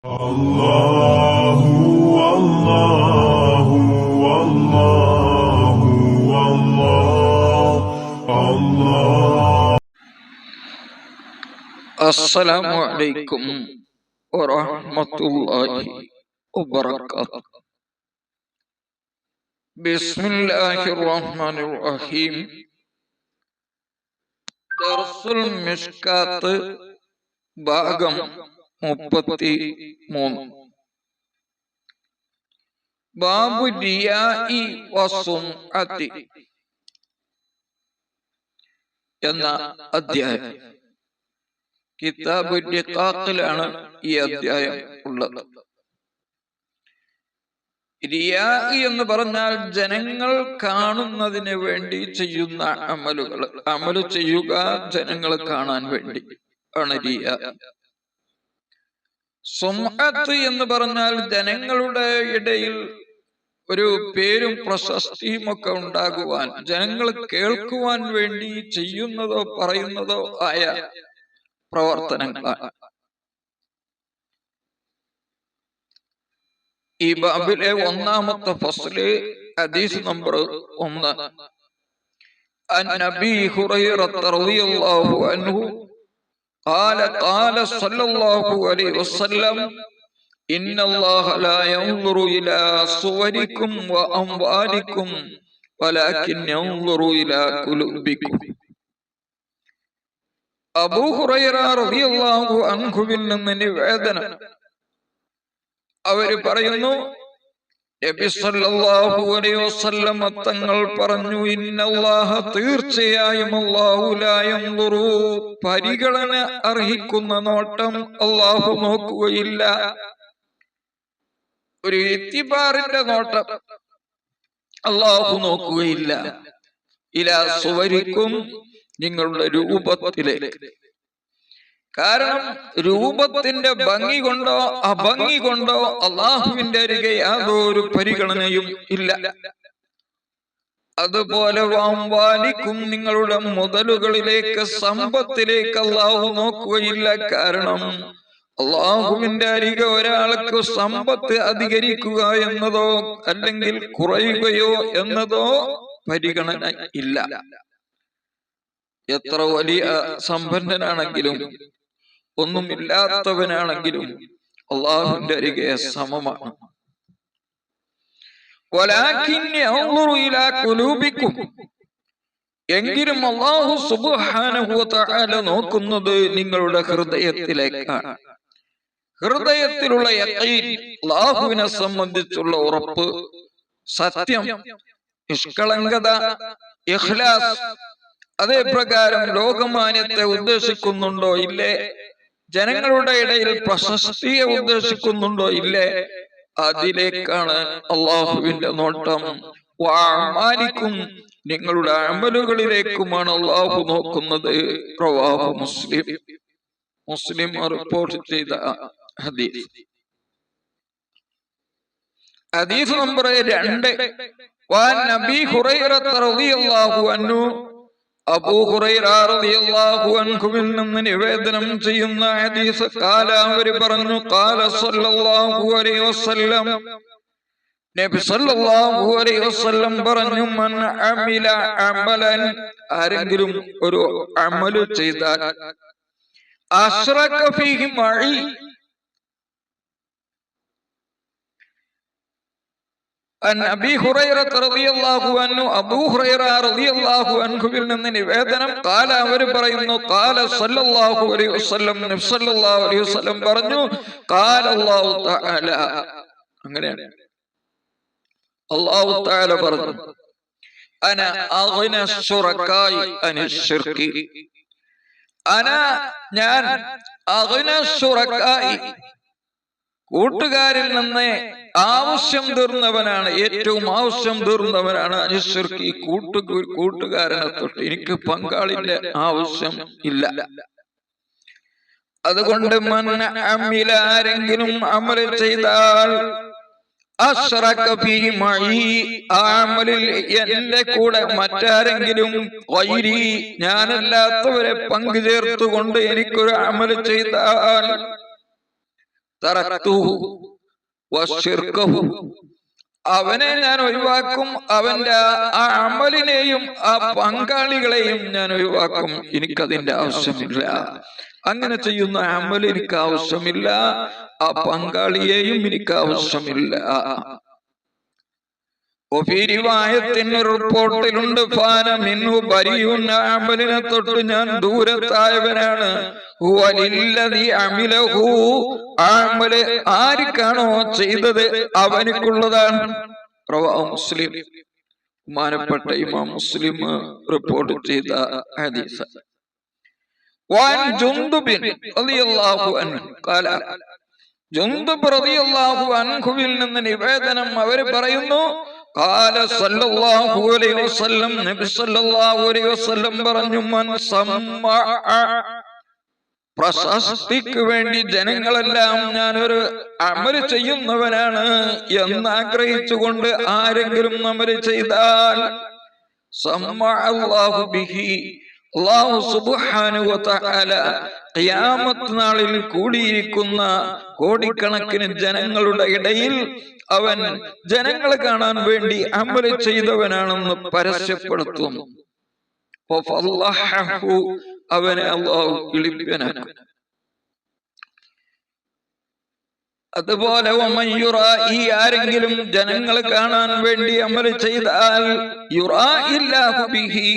അല്ലാഹു അല്ലാഹു അല്ലാഹു അല്ലാഹു. അസ്സലാമു അലൈക്കും വറഹ്മത്തുള്ളാഹി വബറകാതുഹു. ബിസ്മില്ലാഹിർ റഹ്മാനിർ റഹീം. ദർസുൽ മിഷ്കാത്ത് ഭാഗം 33. ബാബു റിയാഇ വസുംഅതി എന്ന അധ്യായം. കിതാബ് റിഖാഖിലാണ് ഈ അധ്യായം ഉള്ളത്. റിയാഇ എന്ന് പറഞ്ഞാൽ ജനങ്ങൾ കാണുന്നതിന് വേണ്ടി ചെയ്യുന്ന അമലുകൾ. അമല് ചെയ്യുക ജനങ്ങൾ കാണാൻ വേണ്ടി ആണ് റിയാഇ. സുംഅത്ത് എന്ന് പറഞ്ഞാൽ ജനങ്ങളുടെ ഇടയിൽ ഒരു പേരും പ്രശസ്തിയും ഒക്കെ ഉണ്ടാകുവാൻ, ജനങ്ങൾ കേൾക്കുവാൻ വേണ്ടി ചെയ്യുന്നതോ പറയുന്നതോ ആയ പ്രവർത്തനങ്ങളാണ്. ഈ ബാബിലെ ഒന്നാമത്തെ ഫസ്ല് ഹദീസ് നമ്പർ 1. അൻ നബി ഹുറൈറത റളിയല്ലാഹു അൻഹു قال قال صلى الله عليه وسلم إن الله لا ينظر إلى صوركم وأموالكم ولكن ينظر إلى قلوبكم. അബൂ ഹുറൈറ റളിയല്ലാഹു അൻഹുവിൽ നിന്ന് നിവേദനം. അവര് പറയുന്നു, നബി സല്ലല്ലാഹു അലൈഹി വസല്ലം തങ്ങൾ പറഞ്ഞു, ഇന്നല്ലാഹ തീർച്ചയായും അല്ലാഹു ലാ യൻദുറു പരിഗണന അർഹിക്കുന്ന നോട്ടം അല്ലാഹു നോക്കുകയില്ല. ഒരു ഇത്തിബാറിന്റെ നോട്ടം അല്ലാഹു നോക്കുകയില്ല. ഇലാ സുവരിക്കും നിങ്ങളുടെ രൂപത്തിലേക്ക്. കാരണം രൂപത്തിന്റെ ഭംഗി കൊണ്ടോ അഭംഗി കൊണ്ടോ അള്ളാഹുവിന്റെ അരികെ യാതൊരു പരിഗണനയും ഇല്ല. അതുപോലെ വാംവാലിക്കും നിങ്ങളുടെ മുതലുകളിലേക്ക്, സമ്പത്തിലേക്ക് അള്ളാഹു നോക്കുകയില്ല. കാരണം അള്ളാഹുവിന്റെ അരികെ ഒരാൾക്ക് സമ്പത്ത് അധികരിക്കുക എന്നതോ അല്ലെങ്കിൽ കുറയുകയോ എന്നതോ പരിഗണന ഇല്ല. എത്ര വലിയ സമ്പന്നനാണെങ്കിലും ഒന്നുമില്ലാത്തവനാണെങ്കിലും അള്ളാഹുവിന്റെ അരികെ സമമാണ്. എങ്കിലും അല്ലാഹു സുബ്ഹാനഹു വ തആല നോക്കുന്നത് നിങ്ങളുടെ ഹൃദയത്തിലേക്കാണ്. ഹൃദയത്തിലുള്ള യഖീൻ, അല്ലാഹുവിനെ സംബന്ധിച്ചുള്ള ഉറപ്പ്, സത്യം, നിഷ്കളങ്കത, ഇഖ്ലാസ്, അതേ പ്രകാരം ലോകമാന്യത്തെ ഉദ്ദേശിക്കുന്നുണ്ടോ ഇല്ലേ, ജനങ്ങളുടെ ഇടയിൽ പ്രശസ്തിയെ ഉദ്ദേശിക്കുന്നുണ്ടോ ഇല്ലേ, അതിലേക്കാണ് അള്ളാഹുവിന്റെ നോട്ടം. വഅമാലിക്കും നിങ്ങളുടെ അമലുകളിലേക്കുമാണ് അള്ളാഹു നോക്കുന്നത്. റവാഹു മുസ്ലിം. മുസ്ലിം റിപ്പോർട്ട് ചെയ്ത ഹദീസ്. ഹദീസ് നമ്പർ 2. വഅൻ നബി ഹുറൈറത റളിയല്ലാഹു അൻഹു അബൂ ഹുറൈറ റളിയല്ലാഹു അൻഹുവിൽ നിന്ന് നിവേദനം ചെയ്യുന്ന ഹദീസ്. ഖാല, അവർ പറഞ്ഞു, ഖാല സല്ലല്ലാഹു അലൈഹി വസല്ലം, നബി സല്ലല്ലാഹു അലൈഹി വസല്ലം പറഞ്ഞു, മൻ അമില അമലൻ, ആരെങ്കിലും ഒരു അമൽ ചെയ്താൽ, അശ്റക ഫീഹി മഈ, അബീ ഹുറൈറത റളിയല്ലാഹു അൻഹു, അബൂ ഹുറൈറ റളിയല്ലാഹു അൻഹുവിൽ നിന്ന് നിവേദനം. ഖാല, അവർ പറയുന്നു, ഖാല സല്ലല്ലാഹു അലൈഹി വസല്ലം, നബി സല്ലല്ലാഹു അലൈഹി വസല്ലം പറഞ്ഞു, ഖാല അല്ലാഹു തആല, അങ്ങനെയാണ് അല്ലാഹു തആല പറഞ്ഞു, അന അഗ്ന ശുറകായി അനിശ്ശിർകി, അന ഞാൻ, അഗ്ന ശുറകായി കൂട്ടുകാരിൽ നിന്ന് ആവശ്യം തീർന്നവനാണ്, ഏറ്റവും ആവശ്യം തീർന്നവനാണ്. അനിശ്ശിർകി കൂട്ടുകാരനെ തൊട്ട് എനിക്ക് പങ്കാളിന്റെ ആവശ്യം ഇല്ല. അതുകൊണ്ട് മൻ അമില, ആരെങ്കിലും അമൽ ചെയ്താൽ, അശ്റക ഫീഹി മഈ, ആ അമലിൽ എന്റെ കൂടെ മറ്റാരെങ്കിലും, ഗൈരി ഞാനല്ലാത്തവരെ പങ്കു ചേർത്തുകൊണ്ട് എനിക്കൊരു അമൽ ചെയ്താൽ, തറക്തുഹു വശിർകഹു, അവനെ ഞാൻ ഒഴിവാക്കും, അവന്റെ ആ അമലിനെയും ആ പങ്കാളികളെയും ഞാൻ ഒഴിവാക്കും. എനിക്കതിന്റെ ആവശ്യമില്ല. അങ്ങനെ ചെയ്യുന്ന അമൽ എനിക്ക് ആവശ്യമില്ല, ആ പങ്കാളിയെയും എനിക്ക് ആവശ്യമില്ല. റിപ്പോർട്ടിലുണ്ട്, ഫാന മിൻഹു ബരിയുൻ, അമലിനെ തൊട്ട് ഞാൻ ദൂരത്തായവനാണ്. വലില്ലദി അമിലഹു, അമല് ആർക്കാണോ ചെയ്തത് അവനിക്കുള്ളതാണ്. റവാഹു മുസ്ലിം, ബഹുമാനപ്പെട്ട ഇമാം മുസ്ലിം റിപ്പോർട്ട് ചെയ്ത ഹദീസ്. വഅൻ ജുൻദുബിൻ റളിയല്ലാഹു അൻഹു ഖാല, ജുൻദുബ് റളിയല്ലാഹു അൻഹുവിൽ നിന്ന് നിവേദനം, അവർ പറയുന്നു, ഖാല സല്ലല്ലാഹു അലൈഹി വസല്ലം, നബി സല്ലല്ലാഹു അലൈഹി വസല്ലം പറഞ്ഞു, മൻ സമ്മഅ, പ്രശസ്തിക്ക് വേണ്ടി ജനങ്ങളെല്ലാം ഞാനൊരു അമല് ചെയ്യുന്നവനാണ് എന്ന് ആഗ്രഹിച്ചുകൊണ്ട് ആരെങ്കിലും അമല് ചെയ്താൽ, സമ്മഅ അല്ലാഹു ബിഹി, അല്ലാഹു സുബ്ഹാനഹു വ തആല ഖിയാമത്ത് നാളിൽ കൂടിയിരിക്കുന്ന കോടിക്കണക്കിന് ജനങ്ങളുടെ ഇടയിൽ അവൻ ജനങ്ങളെ കാണാൻ വേണ്ടി അമല് ചെയ്തവനാണെന്ന് പരസ്യപ്പെടുത്തും. അവനെ അല്ലാഹു ഇളിഭ്യനാക്കും. അതുപോലെ ഈ ആരെങ്കിലും ജനങ്ങളെ കാണാൻ വേണ്ടി അമല് ചെയ്താൽ, യുറാഇല്ലാഹു ബിഹി,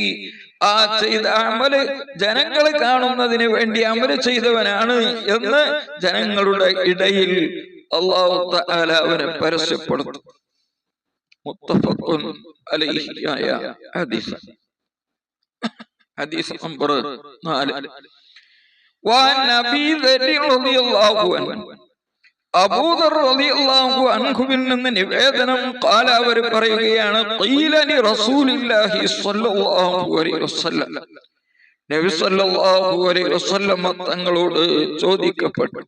ആ ചെയ്ത അമല് ജനങ്ങളെ കാണുന്നതിന് വേണ്ടി അമല് ചെയ്തവനാണ് എന്ന് ജനങ്ങളുടെ ഇടയിൽ അല്ലാഹു തആല അവനെ പരസ്യപ്പെടുത്തും. മുത്തഫഖുൻ അലൈഹി ആയ ഹദീസ്. ഹദീസ് നമ്പർ 4. വഅൻ അബീ ദർ റളിയല്ലാഹു അൻഹു, അബൂദർ റളിയല്ലാഹു അൻഹുവിൽ നിന്ന് നിവേദനം, ഖാല, അവർ പറയുകയാണ്, ഖീല ലി റസൂലില്ലാഹി സ്വല്ലല്ലാഹു അലൈഹി വസല്ലം, നബി സ്വല്ലല്ലാഹു അലൈഹി വസല്ലം തങ്ങളോട് ചോദിക്കപ്പെട്ടു,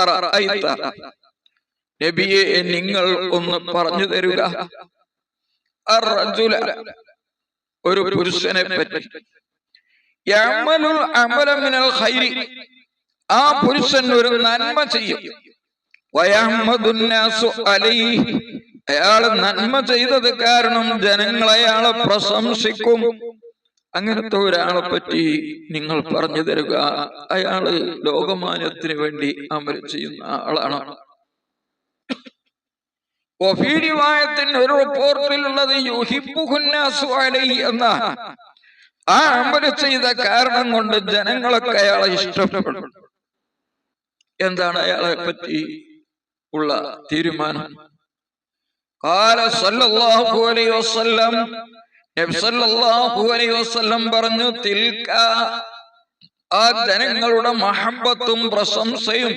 അറഅയ്ത, നബിയെ നിങ്ങൾ ഒന്ന് പറഞ്ഞു തരുക, അർറജുല, ഒരു പുരുഷനെ പറ്റി, യഅമലുൽ അമല മിനൽ ഖൈരി, ആ പുരുഷൻ ഒരു നന്മ ചെയ്യും, വയഹ്മദുന്നാസു അലൈഹി, അയാൾ നന്മ ചെയ്തത് കാരണം ജനങ്ങൾ അയാളെ പ്രശംസിക്കും. അങ്ങനത്തെ ഒരാളെ പറ്റി നിങ്ങൾ പറഞ്ഞു തരുക, അയാള് ലോകമാന്യത്തിന് വേണ്ടി അമൽ ചെയ്യുന്ന ആളാണ്. ഒരു റിപ്പോർട്ടിലുള്ളത് യുഹിബ്ബുഹുന്നാസു അലൈഹി എന്ന, ആ അമൽ ചെയ്ത കാരണം കൊണ്ട് ജനങ്ങളൊക്കെ അയാളെ ഇഷ്ടപ്പെടും. എന്താണ് അയാളെ പറ്റി ഉള്ള തീരുമാനം? ഖാല സല്ലല്ലാഹു അലൈഹി വസല്ലം, നബി സല്ലല്ലാഹു അലൈഹി വസല്ലം പറഞ്ഞു, തിൽക, ആ ജനങ്ങളുടെ മഹബ്ബത്തും പ്രശംസയും,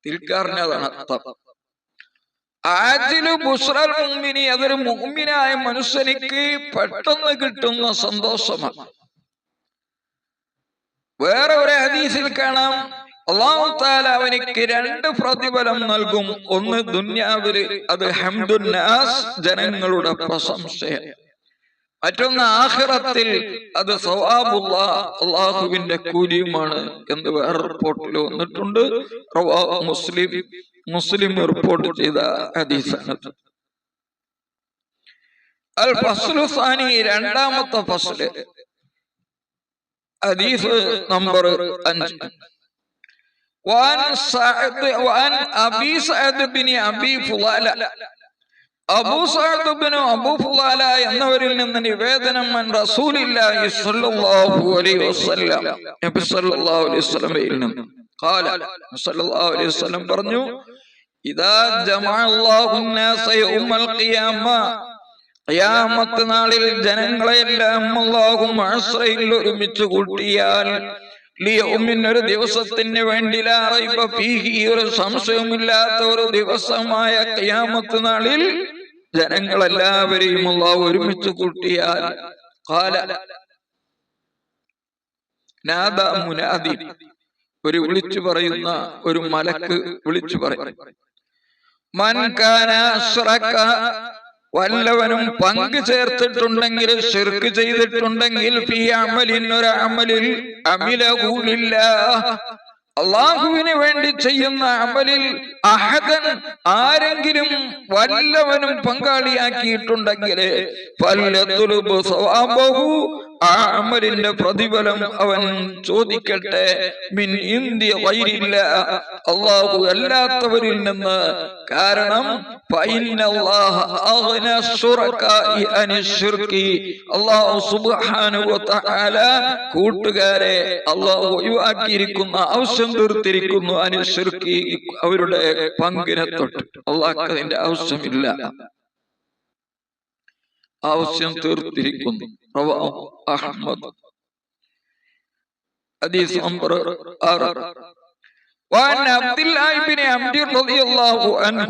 തിൽക്കാറിനതാണ് അർത്ഥം. ആജിലു ബുസ്റൽ മുഅ്മിനി, അതൊരു മുഅ്മിനായ മനുഷ്യനിക്ക് പെട്ടെന്ന് കിട്ടുന്ന സന്തോഷമാണ്. വേറെ ഒരു ഹദീസിൽ കാണാം, അല്ലാഹു തആല അവനിക്ക് 2 പ്രതിഫലം നൽകും. ഒന്ന് ദുനിയാവിൽ അത് ഹംദുന്നാസ്, ജനങ്ങളുടെ പ്രശംസയാണ്. മറ്റൊന്ന് ആഖിറത്തിൽ അത് സവാബുല്ലാഹ്, അല്ലാഹുവിന്റെ കൂലിയുമാണ് എന്ന് വേറെ റിപ്പോർട്ടിൽ വന്നിട്ടുണ്ട്. റവാഹു മുസ്ലിം, മുസ്ലിം റിപ്പോർട്ട് ചെയ്ത ഹദീസാണ്. അൽ ഫസ്ലു സാനി, രണ്ടാമത്തെ ഫസ്ല്, ഹദീസ് number 5. وعن أبي سعد بن أبي فضالة, Abu Saad ibn Abu Fudala എന്നവരിൽ നിന്ന് നിവേദനം, അൻ റസൂലില്ലാഹി സ്വല്ലല്ലാഹു അലൈഹി വസല്ലം, നബി സ്വല്ലല്ലാഹു അലൈഹി വസല്ലമയിൽ നിന്ന്, ഖാല, സ്വല്ലല്ലാഹു അലൈഹി വസല്ലം പറഞ്ഞു, ഇദാ ജമഅല്ലാഹു അൻ-നാസ യൗമൽ ഖിയാമ, ഖിയാമത്ത് നാളിൽ ജനങ്ങളെല്ലാം അല്ലാഹു മഅസ്റയിൽ ഒരുമിച്ച് കൂട്ടിയാൽ, ലിയൗമിൻ, ഒരു ദിവസത്തിന് വേണ്ടി, ലാ റൈബ ഫീഹി, ഒരു സംശയമില്ലാത്ത ഒരു ദിവസമായ ഖിയാമത്ത് നാളിൽ ജനങ്ങളെല്ലാവരെയും അല്ലാഹു ഒരുമിച്ച് കൂട്ടിയാൽ, ഖാല, നാദാ മുനാദി, ഒരു വിളിച്ചു പറയുന്ന ഒരു മലക്ക് വിളിച്ചു പറയും, മൻ കാന അശ്റക, വല്ലവനും പങ്കു ചേർത്തിട്ടുണ്ടെങ്കിൽ, ശിർക്ക് ചെയ്തിട്ടുണ്ടെങ്കിൽ, ഫീ അമലിൻ, ഒരു അമലിൽ, അമിലഹു ലില്ലാഹ്, അള്ളാഹുവിന് വേണ്ടി ചെയ്യുന്ന അമലിൽ അഹദൻ ആരെങ്കിലും വല്ലവനും പങ്കാളിയാക്കിയിട്ടുണ്ടെങ്കിൽ ആ അമലിന്റെ പ്രതിഫലം അവൻ ചോദിക്കട്ടെ മിൻ ഇന്ദി ഗൈരില്ല, അള്ളാഹു അല്ലാത്തവരിൽ നിന്ന്. കാരണം അള്ളാഹു സുബ്ഹാനഹു വ തആല കൂട്ടുകാരെ അള്ളാഹു ഒഴിവാക്കിയിരിക്കുന്ന, ആവശ്യം തീർത്തിരിക്കുന്നു, അനിശ്ശിർക്കി അവരുടെ പങ്കിനെ തൊട്ട്. അള്ളാഹ്ക്ക് അതിന്റെ ആവശ്യമില്ല, ആവശ്യം തീർത്തിരിക്കുന്നു. റവാഹു അഹ്മദ്. ഹദീസ് നമ്പർ 6. وعن عبد الله بن عمرو رضي الله عنه,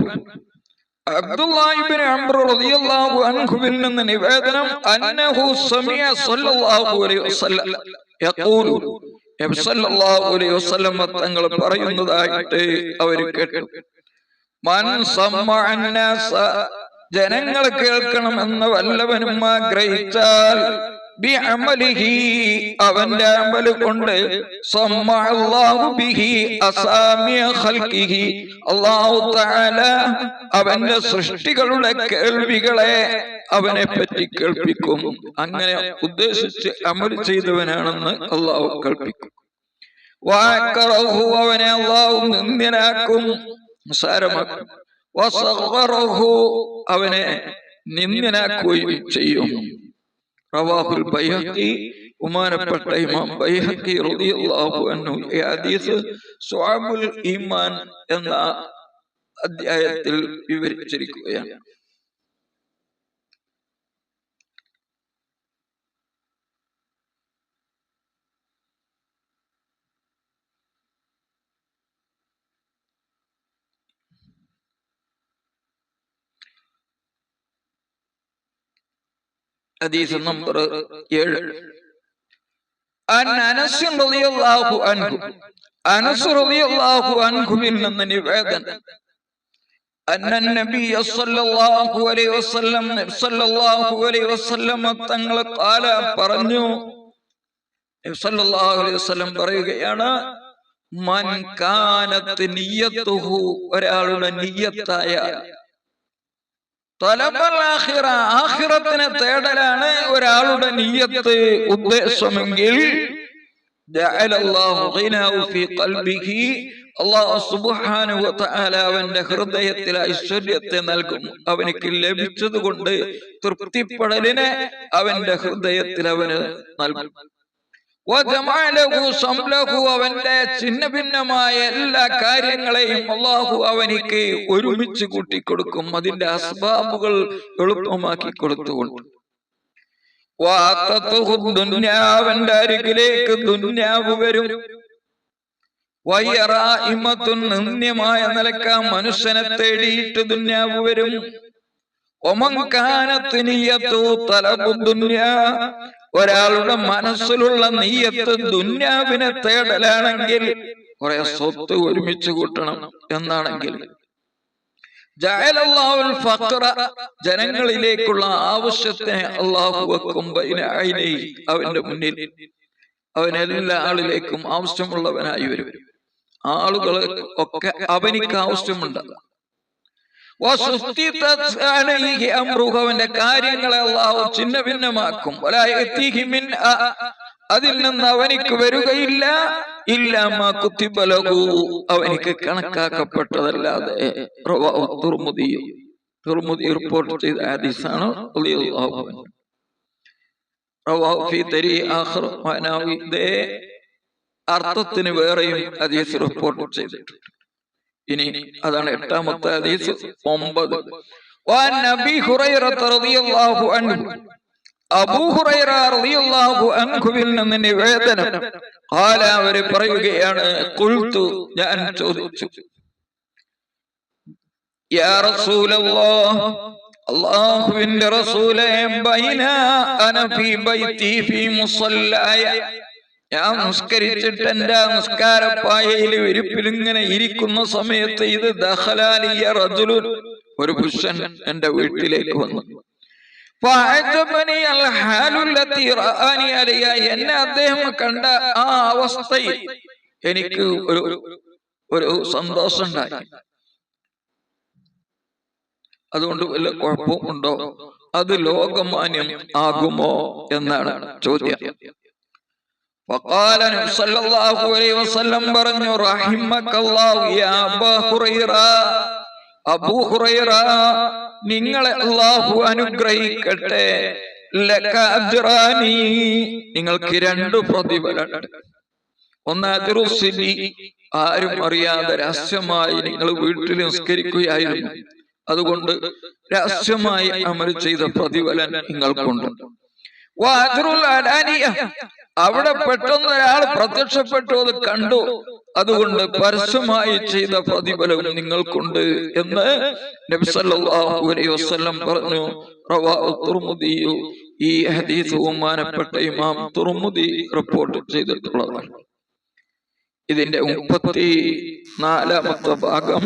അബ്ദുല്ലാഹി ഇബ്നു അംർ റളിയല്ലാഹു അൻഹുവിൽ നിന്ന് നിവേദനം, അന്നഹു സമിഅ സല്ലല്ലാഹു അലൈഹി വസല്ലം യഖൂലു, നബി സല്ലല്ലാഹു അലൈഹി വസല്ലം തങ്ങൾ പറയുന്നതായിട്ട് അവർ കേട്ടു. മൻ സമ്മഅ അന്നാസ, ജനങ്ങൾ കേൾക്കണമെന്ന് വല്ലവനും ആഗ്രഹിച്ചാൽ, ബി അമലിഹി, അവന്റെ അമൽ കൊണ്ട്, സമ്മഅല്ലാഹു ബിഹി അസാമിയ ഖൽഖിഹി, അല്ലാഹു തആല അവന്റെ സൃഷ്ടികളുടെ കേൾവികളെ അവനെ പറ്റി കേൾപ്പിക്കും. അങ്ങനെ ഉദ്ദേശിച്ച് അമൽ ചെയ്തവനാണെന്ന് അല്ലാഹു കേൾപ്പിക്കും. വഅകറഹു, അവനെ അല്ലാഹു നിന്ദ്യനാക്കും, നിസ്സാരമാക്കും. വസഗറഹു, അവനെ നിന്ദ്യനാക്കുകയും ചെയ്യും. റവാഹുൽ ബൈഹഖി, ബഹുമാനപ്പെട്ട ഇമാം ബൈഹഖി റളിയല്ലാഹു അൻഹു ഈ ഹദീസ് ശുഅബുൽ ഈമാൻ എന്ന അധ്യായത്തിൽ വിവരിച്ചിരിക്കുകയാണ്. ഹദീസ് നമ്പർ 7. അനസ് റളിയല്ലാഹു അൻഹു, അനസ് റളിയല്ലാഹു അൻഹുവിൽ നിന്ന് നിവേദനം, അന്നൻ നബിയ സല്ലല്ലാഹു അലൈഹി വസല്ലം, സല്ലല്ലാഹു അലൈഹി വസല്ലം തങ്ങൾ ഖാല പറഞ്ഞു, സല്ലല്ലാഹു അലൈഹി വസല്ലം പറയുകയാണ്, മൻ കാനത് നിയ്യത്തുഹു, ഒരാളുടെ നിയ്യത്തായ, തലബൽ ആഖിറ, ആഖിറത്തിനെ തേടലാണ് ഒരാളുടെ നിയ്യത്ത്, ഉദ്ദേശമെങ്കിൽ, ജഅലല്ലാഹു ഗിനാഹു ഫീ ഖൽബിഹി, അല്ലാഹു സുബ്ഹാനഹു വ തആല അവന്റെ ഹൃദയത്തിൽ ഐശ്വര്യത്തെ നൽകും. അവനിക്ക് ലഭിച്ചതുകൊണ്ട് തൃപ്തിപ്പെടലിനെ അവന്റെ ഹൃദയത്തിൽ അവന് നൽകും. അവന്റെ ചിന്ന ഭിന്നമായ എല്ലാ കാര്യങ്ങളെയും അള്ളാഹു അവനിക്ക് ഒരുമിച്ച് കൂട്ടിക്കൊടുക്കും, അതിന്റെ അസ്ബാബുകൾ എളുപ്പമാക്കി കൊടുത്തുകൊണ്ട്. അവന്റെ അരികിലേക്ക് ദുന്യാവ് വരും. നിന്ദ്യമായ നിലക്ക മനുഷ്യനെ തേടിയിട്ട് ദുന്യാവ് വരും. ഒരാളുടെ മനസ്സിലുള്ള നീയത്ത് ദുന്യാവിനെ തേടലാണെങ്കിൽ, കുറെ സ്വത്ത് ഒരുമിച്ച് കൂട്ടണം എന്നാണെങ്കിൽ, ജഅലല്ലാഹുൽ ഫഖറ, ജനങ്ങളിലേക്കുള്ള ആവശ്യത്തിനെ അല്ലാഹു വെക്കും, ബൈന ഐനൈഹി, അവന്റെ മുന്നിൽ. അവൻ എല്ലാ ആളിലേക്കും ആവശ്യമുള്ളവനായി വരും. ആളുകൾ ഒക്കെ അവനിക്ക് ആവശ്യമുണ്ട്. അവന്റെ കാര്യങ്ങളെ അല്ലാഹു ചിന്ന ഭിന്നമാക്കും. അതിൽ നിന്ന് അവനിക്ക് വരികയില്ല, ഇല്ലാമാ കുത്തിബ ലഹു, അവനിക്ക് കണക്കാക്കപ്പെട്ടതല്ലാതെ. തുർമുദി റിപ്പോർട്ട് ചെയ്ത ഹദീസാണ്. ഇതേ അർത്ഥത്തിന് വേറെയും ഹദീസ് റിപ്പോർട്ട് ചെയ്തിട്ടുണ്ട്. ഇനി അതാണ് 8ാമത്തെ ഹദീസ്. 9. അബൂ ഹുറൈറ റളിയല്ലാഹു അൻഹുവിൽ നിന്ന് നിവേദനം, ഖാല, അവര് പറയുകയാണ്, ഖുൽതു, ഞാൻ ചോദിച്ചു, യാ റസൂലല്ലാഹ്, അല്ലാഹുവിന്റെ റസൂലേ, ബൈന അന ഫീ ബൈതി ഫീ മുസല്ലായ, ഞാൻ നിസ്കരിച്ചിട്ട് എന്റെ നിസ്കാരപ്പായയിൽ വിരിപ്പിൽ ഇങ്ങനെ ഇരിക്കുന്ന സമയത്ത്, ഇത് ദഖലാലിയ റജുലുൻ, ഒരു പുരുഷൻ എന്റെ വീട്ടിലേക്ക് വന്നു. എന്നെ അദ്ദേഹം കണ്ട ആ അവസ്ഥയിൽ, എനിക്ക് ഒരു സന്തോഷം ഉണ്ടായി. അതുകൊണ്ട് വല്ല കുഴപ്പമുണ്ടോ? അത് ലോകമാന്യം ആകുമോ എന്നാണ് ചോദ്യം. പറഞ്ഞു, അബൂ ഹുറൈറ, നിങ്ങളെ അല്ലാഹു അനുഗ്രഹിക്കട്ടെ. നിങ്ങൾക്ക് 2 പ്രതിഫലമുണ്ട്. ഒന്ന് അദ്റുസിലി, ആരും അറിയാതെ രഹസ്യമായി നിങ്ങൾ വീട്ടിൽ നിസ്കരിക്കുകയായിരുന്നു, അതുകൊണ്ട് രഹസ്യമായി അമൽ ചെയ്ത പ്രതിഫലം നിങ്ങൾക്കുണ്ട്. അവിടെ പെട്ടെന്ന് ഒരാൾ പ്രത്യക്ഷപ്പെട്ടു, അത് കണ്ടു, അതുകൊണ്ട് പരസ്യമായി ചെയ്ത പ്രതിഫലവും നിങ്ങൾക്കുണ്ട് എന്ന് നബി സല്ലല്ലാഹു അലൈഹി വസല്ലം പറഞ്ഞു. റവാഹു തുർമുദി. ഈ ഹദീസ് ബഹുമാനപ്പെട്ട ഇമാം തുർമുദി റിപ്പോർട്ട് ചെയ്തിട്ടുള്ളതാണ്. ഇതിന്റെ 34ാമത്തെ ഭാഗം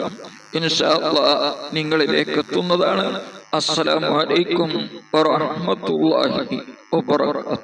ഇൻഷാ അല്ലാഹ് നിങ്ങളിലേക്ക് എത്തുന്നതാണ്. അസ്സലാമു അലൈക്കും വറഹ്മത്തുള്ളാഹി വബറകാതുഹു.